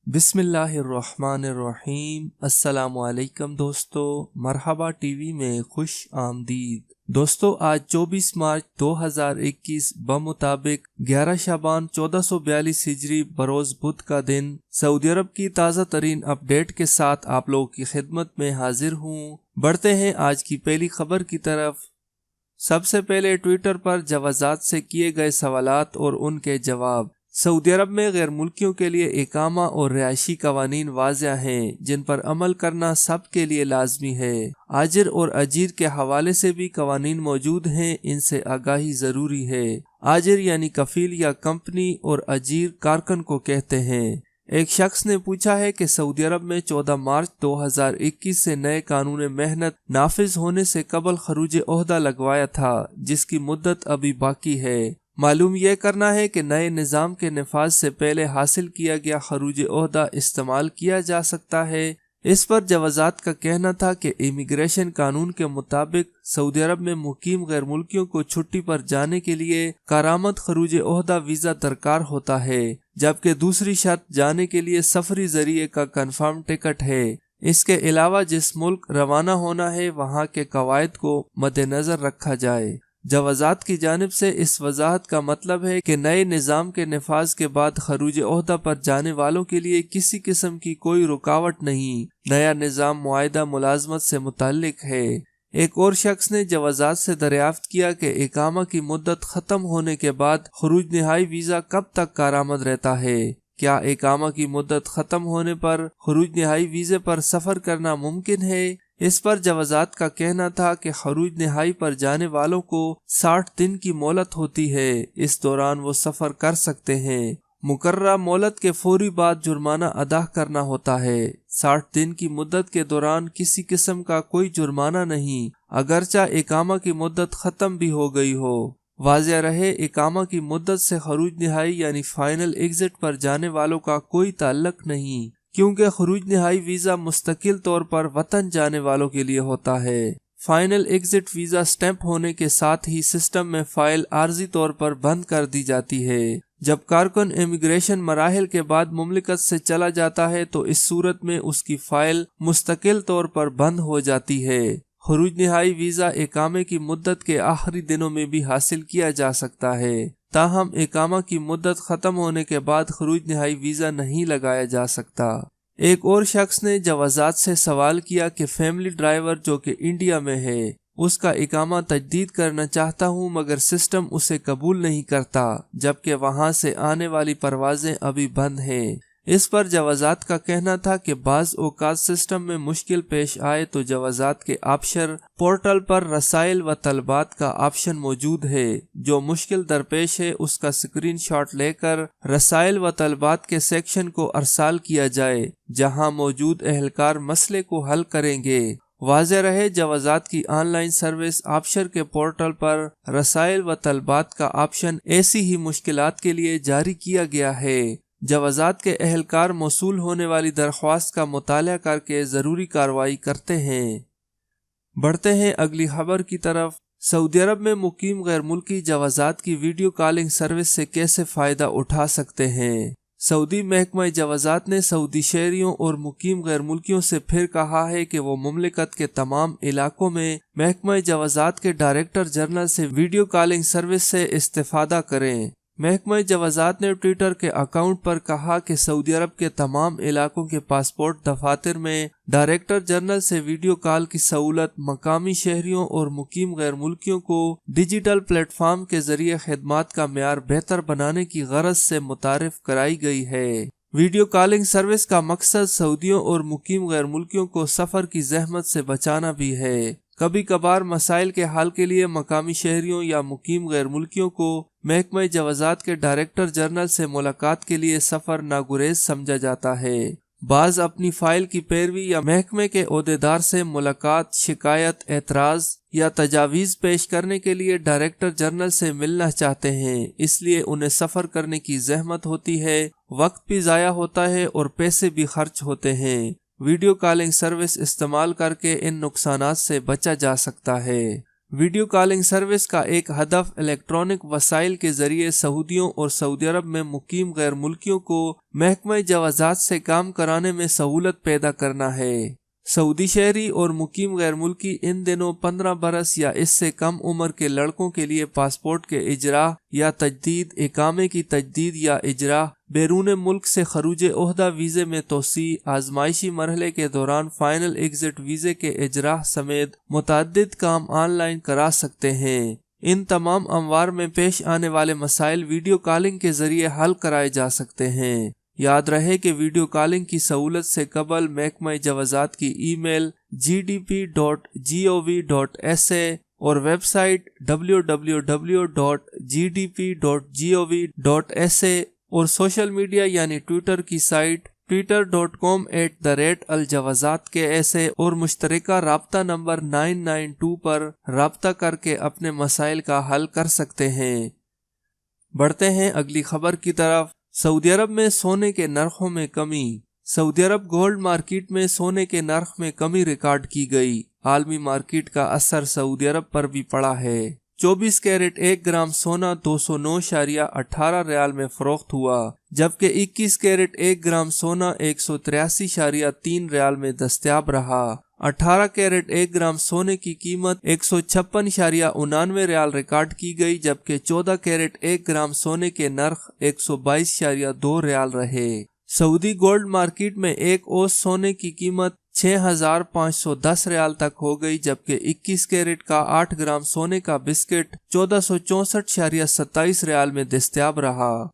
बिस्मिल्लाहिर्रहमानिर्रहीम। अस्सलाम वालेकुम दोस्तों, मरहबा टीवी में खुश आमदीद। दोस्तों, आज 24 मार्च 2021 बमुताबिक 11 शाबान 1442 हिजरी बरोज बुध का दिन सऊदी अरब की ताज़ा तरीन अपडेट के साथ आप लोगों की खिदमत में हाजिर हूँ। बढ़ते हैं आज की पहली खबर की तरफ। सबसे पहले ट्विटर पर जवाजात से किए गए सवालात और उनके जवाब। सऊदी अरब में गैर मुल्कियों के लिए इकामा और रिहायशी कवानीन वाज़िया हैं, जिन पर अमल करना सब के लिए लाजमी है। आजिर और अजीर के हवाले से भी कवानीन मौजूद हैं, इनसे आगाही जरूरी है। आजिर यानी कफील या कंपनी और अजीर कारकन को कहते हैं। एक शख्स ने पूछा है कि सऊदी अरब में 14 मार्च 2021 से नए कानून मेहनत नाफिज होने से कबल खरूज ओहदा लगवाया था, जिसकी मुद्दत अभी बाकी है। मालूम यह करना है कि नए निज़ाम के नफाज से पहले हासिल किया गया खरूज ओहदा इस्तेमाल किया जा सकता है। इस पर जवाजात का कहना था कि इमिग्रेशन कानून के मुताबिक सऊदी अरब में मुकीम गैर मुल्कियों को छुट्टी पर जाने के लिए कारामद खरूज ओहदा वीज़ा दरकार होता है, जबकि दूसरी शर्त जाने के लिए सफरी जरिए का कन्फर्म टिकट है। इसके अलावा जिस मुल्क रवाना होना है वहाँ के कवायद को मद्देनजर रखा जाए। जवाजात की जानिब से इस वजाहत का मतलब है कि नए निज़ाम के नफाज के बाद खरूज ओहदा पर जाने वालों के लिए किसी किस्म की कोई रुकावट नहीं। नया निज़ाम मुआहिदा मुलाजमत से मुताल्लिक है। एक और शख्स ने जवाजात से दरियाफ्त किया कि इकामा की मुद्दत ख़त्म होने के बाद खरूज नहाई वीज़ा कब तक कारामद रहता है। क्या इकामा की मुद्दत ख़त्म होने पर खरूज नहाई वीज़े पर सफ़र करना मुमकिन है। इस पर जवाजात का कहना था कि खरूज नहाई पर जाने वालों को 60 दिन की मोहलत होती है। इस दौरान वो सफ़र कर सकते हैं। मुकर्ररा मोहलत के फौरी बाद जुर्माना अदा करना होता है। 60 दिन की मुद्दत के दौरान किसी किस्म का कोई जुर्माना नहीं, अगरचा इकामा की मुद्दत ख़त्म भी हो गई हो। वाज़िया रहे, इकामा की मुद्दत से खरूज नहाई यानी फाइनल एग्जिट पर जाने वालों का कोई ताल्लुक नहीं, क्योंकि खरूज नहाई वीज़ा मुस्तकिल तौर पर वतन जाने वालों के लिए होता है। फाइनल एग्जिट वीज़ा स्टैंप होने के साथ ही सिस्टम में फाइल आर्जी तौर पर बंद कर दी जाती है। जब कारकुन इमिग्रेशन मराहिल के बाद मुमलिकत से चला जाता है तो इस सूरत में उसकी फाइल मुस्तकिल तौर पर बंद हो जाती है। खरूज नहाई वीज़ा इकामे की मुद्दत के आखिरी दिनों में भी हासिल किया जा सकता है, ताहम इकामा की मुद्दत ख़त्म होने के बाद खरूज नहाई वीज़ा नहीं लगाया जा सकता। एक और शख्स ने जवाजात से सवाल किया कि फैमिली ड्राइवर जो कि इंडिया में है, उसका इकामा तजदीद करना चाहता हूँ मगर सिस्टम उसे कबूल नहीं करता, जबकि वहाँ से आने वाली परवाजें अभी बंद हैं। इस पर जवाजात का कहना था कि बाज़ औक़ात सिस्टम में मुश्किल पेश आए तो जवाजात के ऑप्शन पोर्टल पर रसाइल व तलबात का ऑप्शन मौजूद है। जो मुश्किल दरपेश है उसका स्क्रीनशॉट लेकर रसाइल व तलबात के सेक्शन को अरसाल किया जाए, जहां मौजूद एहलकार मसले को हल करेंगे। वाज़ेह रहे, जवाजात की ऑनलाइन सर्विस ऑप्शन के पोर्टल पर रसाइल व तलबात का ऑप्शन ऐसी ही मुश्किलात के लिए जारी किया गया है। जवाजात के एहलकार मौसूल होने वाली दरख्वास्त का मुताला करके ज़रूरी कार्रवाई करते हैं। बढ़ते हैं अगली खबर की तरफ। सऊदी अरब में मुकीम गैर मुल्की जवाजात की वीडियो कॉलिंग सर्विस से कैसे फ़ायदा उठा सकते हैं। सऊदी महकमा जवाजात ने सऊदी शहरियों और मुकीम गैर मुल्कियों से फिर कहा है कि वो मुमलिकत के तमाम इलाकों में महकमा जवाजात के डायरेक्टर जनरल से वीडियो कॉलिंग सर्विस से इस्तेफादा करें। महकमा जवाजात ने ट्विटर के अकाउंट पर कहा कि सऊदी अरब के तमाम इलाकों के पासपोर्ट दफातर में डायरेक्टर जनरल से वीडियो कॉल की सहूलत मकामी शहरियों और मुकीम गैर मुल्कियों को डिजिटल प्लेटफॉर्म के जरिए खिदमात का मेयार बेहतर बनाने की गरज से मुतारिफ कराई गई है। वीडियो कॉलिंग सर्विस का मकसद सऊदियों और मुकीम गैर मुल्कियों को सफ़र की जहमत से बचाना भी है। कभी कभार मसाइल के हल के लिए मकामी शहरियों या मुकीम गैर मुल्कियों को महकमा जवाजात के डायरेक्टर जनरल से मुलाकात के लिए सफ़र नागुरेज समझा जाता है। बाज अपनी फाइल की पैरवी या महकमे के ओहदेदार से मुलाकात, शिकायत, एतराज़ या तजावीज़ पेश करने के लिए डायरेक्टर जनरल से मिलना चाहते हैं, इसलिए उन्हें सफ़र करने की जहमत होती है, वक्त भी ज़ाया होता है और पैसे भी खर्च होते हैं। वीडियो कॉलिंग सर्विस इस्तेमाल करके इन नुकसानात से बचा जा सकता है। ویڈیو کالنگ سروس کا ایک ہدف الیکٹرانک وسائل کے ذریعے سعودیوں اور سعودی عرب میں مقیم غیر ملکیوں کو محکمہ جوازات سے کام کرانے میں سہولت پیدا کرنا ہے۔ سعودی شہری اور مقیم غیر ملکی ان دنوں 15 برس یا اس سے کم عمر کے لڑکوں کے لیے پاسپورٹ کے اجراء یا تجدید، اقامے کی تجدید یا اجراء، بیرون ملک سے خروج عہدہ ویزے میں توسیع، آزمائشی مرحلے کے دوران فائنل ایگزٹ ویزے کے اجراء سمیت متعدد کام آن لائن کرا سکتے ہیں۔ ان تمام امور میں پیش آنے والے مسائل ویڈیو کالنگ کے ذریعے حل کرائے جا سکتے ہیں۔ یاد رہے کہ ویڈیو کالنگ کی سہولت سے قبل محکمہ جوازات کی ای میل gdp.gov.sa اور ویب سائٹ www.gdp.gov.sa اور سوشل میڈیا یعنی ٹویٹر کی سائٹ twitter.com/الجوازات کے ایسے اور مشترکہ رابطہ نمبر 992 پر رابطہ کر کے اپنے مسائل کا حل کر سکتے ہیں۔ بڑھتے ہیں اگلی خبر کی طرف۔ سعودی عرب میں سونے کے نرخوں میں کمی۔ سعودی عرب گولڈ مارکیٹ میں سونے کے نرخ میں کمی ریکارڈ کی گئی۔ عالمی مارکیٹ کا اثر سعودی عرب پر بھی پڑا ہے۔ 24 کیرٹ 1 گرام سونا 209.18 ریال میں فروخت ہوا، جبکہ 21 کیرٹ 1 گرام سونا 183.3 ریال میں دستیاب رہا۔ 18 کیرٹ 1 گرام سونے کی قیمت 156.99 ریال ریکارڈ کی گئی، جبکہ 14 کیرٹ 1 گرام سونے کے نرخ 122.2 ریال رہے۔ سعودی گولڈ مارکیٹ میں ایک اوز سونے کی قیمت 6,510 ریال تک ہو گئی، جبکہ 21 کیرٹ کا 8 گرام سونے کا بسکٹ 1464.27 ریال میں دستیاب رہا۔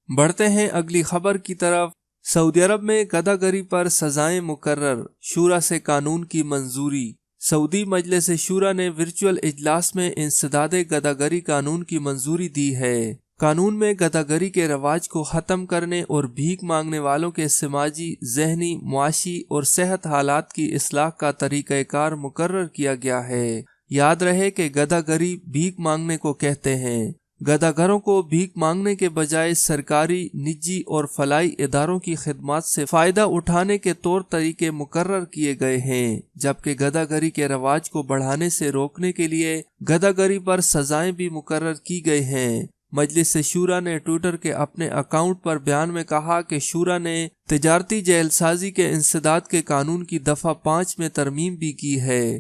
بڑھتے ہیں اگلی خبر کی طرف۔ سعودی عرب میں گدھا گری پر سزائیں مقرر، شورا سے قانون کی منظوری۔ سعودی مجلس شورا نے ورچوئل اجلاس میں انسداد گدھا گری قانون کی منظوری دی ہے۔ قانون میں گدھا گری کے رواج کو ختم کرنے اور بھیک مانگنے والوں کے سماجی، ذہنی، معاشی اور صحت حالات کی اصلاح کا طریقہ کار مقرر کیا گیا ہے۔ یاد رہے کہ گدھا گری بھیک مانگنے کو کہتے ہیں۔ گدھا گروں کو بھیک مانگنے کے بجائے سرکاری، نجی اور فلاحی اداروں کی خدمات سے فائدہ اٹھانے کے طور طریقے مقرر کیے گئے ہیں، جبکہ گدھا گری کے رواج کو بڑھانے سے روکنے کے لیے گدھا گری پر سزائیں بھی مقرر کی گئی ہیں۔ مجلس شورا نے ٹویٹر کے اپنے اکاؤنٹ پر بیان میں کہا کہ شورا نے تجارتی جیل سازی کے انسداد کے قانون کی دفعہ 5 میں ترمیم بھی کی ہے۔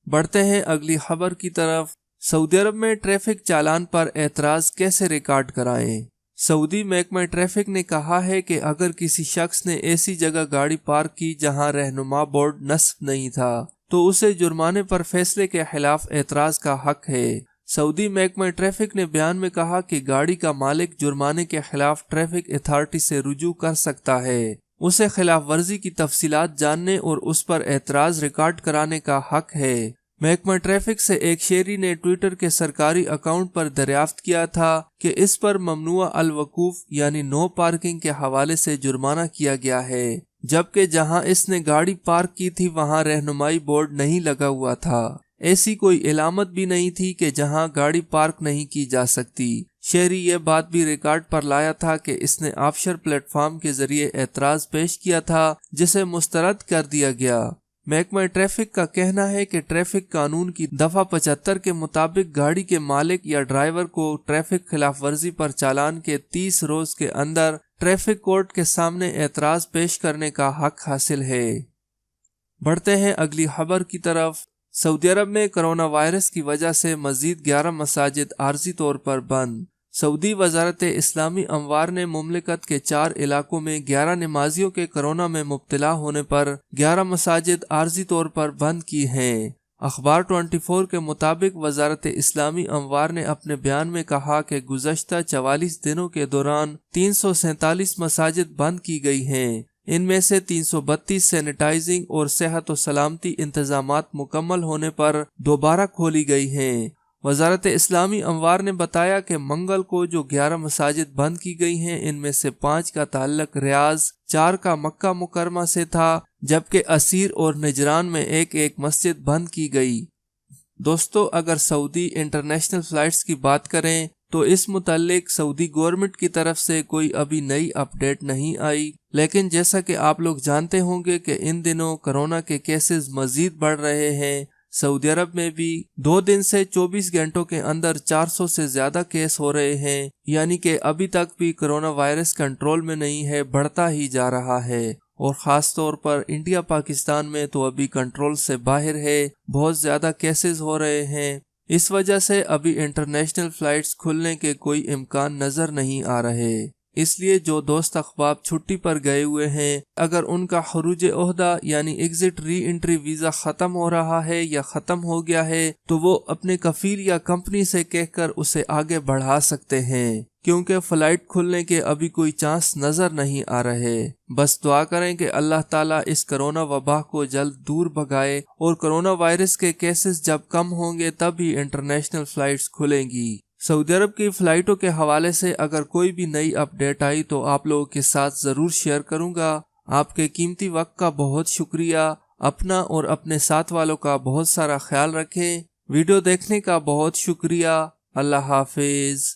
بڑھتے ہیں اگلی خبر کی طرف۔ سعودی عرب میں ٹریفک چالان پر اعتراض کیسے ریکارڈ کرائیں؟ سعودی محکمہ ٹریفک نے کہا ہے کہ اگر کسی شخص نے ایسی جگہ گاڑی پارک کی جہاں رہنما بورڈ نصب نہیں تھا تو اسے جرمانے پر فیصلے کے خلاف اعتراض کا حق ہے۔ سعودی محکمہ ٹریفک نے بیان میں کہا کہ گاڑی کا مالک جرمانے کے خلاف ٹریفک اتھارٹی سے رجوع کر سکتا ہے۔ اسے خلاف ورزی کی تفصیلات جاننے اور اس پر اعتراض ریکارڈ کرانے کا حق ہے۔ محکمہ ٹریفک سے ایک شہری نے ٹویٹر کے سرکاری اکاؤنٹ پر دریافت کیا تھا کہ اس پر ممنوع الوقوف یعنی نو پارکنگ کے حوالے سے جرمانہ کیا گیا ہے، جبکہ جہاں اس نے گاڑی پارک کی تھی وہاں رہنمائی بورڈ نہیں لگا ہوا تھا۔ ایسی کوئی علامت بھی نہیں تھی کہ جہاں گاڑی پارک نہیں کی جا سکتی۔ شہری یہ بات بھی ریکارڈ پر لایا تھا کہ اس نے آفشور پلیٹ فارم کے ذریعے اعتراض پیش کیا تھا، جسے مسترد کر دیا گیا۔ محکمہ ٹریفک کا کہنا ہے کہ ٹریفک قانون کی دفعہ 75 کے مطابق گاڑی کے مالک یا ڈرائیور کو ٹریفک خلاف ورزی پر چالان کے 30 روز کے اندر ٹریفک کورٹ کے سامنے اعتراض پیش کرنے کا حق حاصل ہے۔ بڑھتے ہیں اگلی خبر کی طرف۔ سعودی عرب میں کرونا وائرس کی وجہ سے مزید 11 مساجد عارضی طور پر بند۔ سعودی وزارت اسلامی امور نے مملکت کے 4 علاقوں میں 11 نمازیوں کے کرونا میں مبتلا ہونے پر 11 مساجد عارضی طور پر بند کی ہیں۔ اخبار 24 کے مطابق وزارت اسلامی امور نے اپنے بیان میں کہا کہ گزشتہ 44 دنوں کے دوران 347 مساجد بند کی گئی ہیں۔ ان میں سے 332 سینیٹائزنگ اور صحت و سلامتی انتظامات مکمل ہونے پر دوبارہ کھولی گئی ہیں۔ وزارت اسلامی امور نے بتایا کہ منگل کو جو 11 مساجد بند کی گئی ہیں ان میں سے 5 کا تعلق ریاض، 4 کا مکہ مکرمہ سے تھا، جبکہ اسیر اور نجران میں ایک مسجد بند کی گئی۔ دوستو، اگر سعودی انٹرنیشنل فلائٹس کی بات کریں تو اس متعلق سعودی گورنمنٹ کی طرف سے کوئی ابھی نئی اپڈیٹ نہیں آئی، لیکن جیسا کہ آپ لوگ جانتے ہوں گے کہ ان دنوں کرونا کے کیسز مزید بڑھ رہے ہیں۔ सऊदी अरब में भी 2 दिन से 24 घंटों के अंदर 400 से ज्यादा केस हो रहे हैं, यानी कि अभी तक भी कोरोना वायरस कंट्रोल में नहीं है, बढ़ता ही जा रहा है। और खास तौर पर इंडिया पाकिस्तान में तो अभी कंट्रोल से बाहर है, बहुत ज्यादा केसेस हो रहे हैं। इस वजह से अभी इंटरनेशनल फ्लाइट्स खुलने के कोई इम्कान नजर नहीं आ रहे। इसलिए जो दोस्त अहबाब छुट्टी पर गए हुए हैं, अगर उनका खरूज ओहदा यानी एग्जिट री एंट्री वीजा खत्म हो रहा है या खत्म हो गया है, तो वो अपने कफील या कंपनी से कहकर उसे आगे बढ़ा सकते हैं, क्योंकि फ्लाइट खुलने के अभी कोई चांस नजर नहीं आ रहे। बस दुआ करें कि अल्लाह ताला इस कोरोना वबा को जल्द दूर भगाए और कोरोना वायरस के केसेस जब कम होंगे तब ही इंटरनेशनल फ्लाइट्स खुलेंगी। सऊदी अरब की फ्लाइटों के हवाले से अगर कोई भी नई अपडेट आई तो आप लोगों के साथ जरूर शेयर करूंगा। आपके कीमती वक्त का बहुत शुक्रिया। अपना और अपने साथ वालों का बहुत सारा ख्याल रखें। वीडियो देखने का बहुत शुक्रिया। अल्लाह हाफिज।